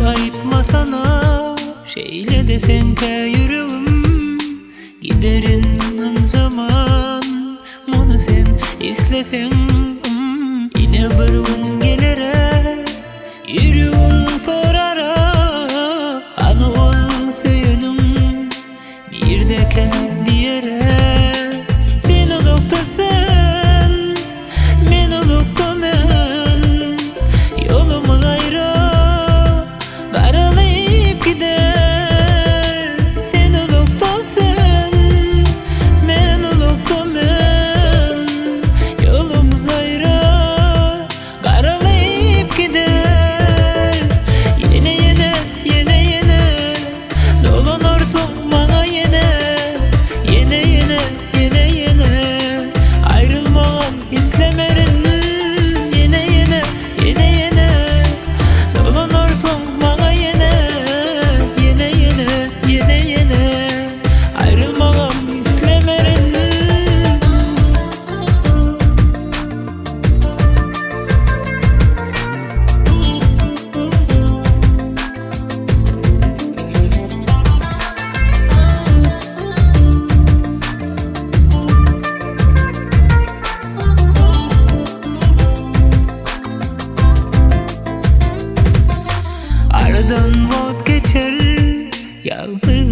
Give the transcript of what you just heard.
Ayıtma sana şeyle desen ki yüreğim giderin zaman bunu sen istesen yine bir gün gelere yüreğim sorara ana ol söyünüm birdeke diyere sen olukta sen men olukta men yolumu gayrı karalayıp gider. Sen oluktan sen, men oluktan men yolum gayrı karalayıp gider. Yine yine yine yine dolanırsın bana yine. Yine yine yine yine ayrılmam istemerin. Yine yine yine yine dolanırsın bana yine. Yine yine yine yine ayrılmam istemerin. Aradan vot geçer yalnız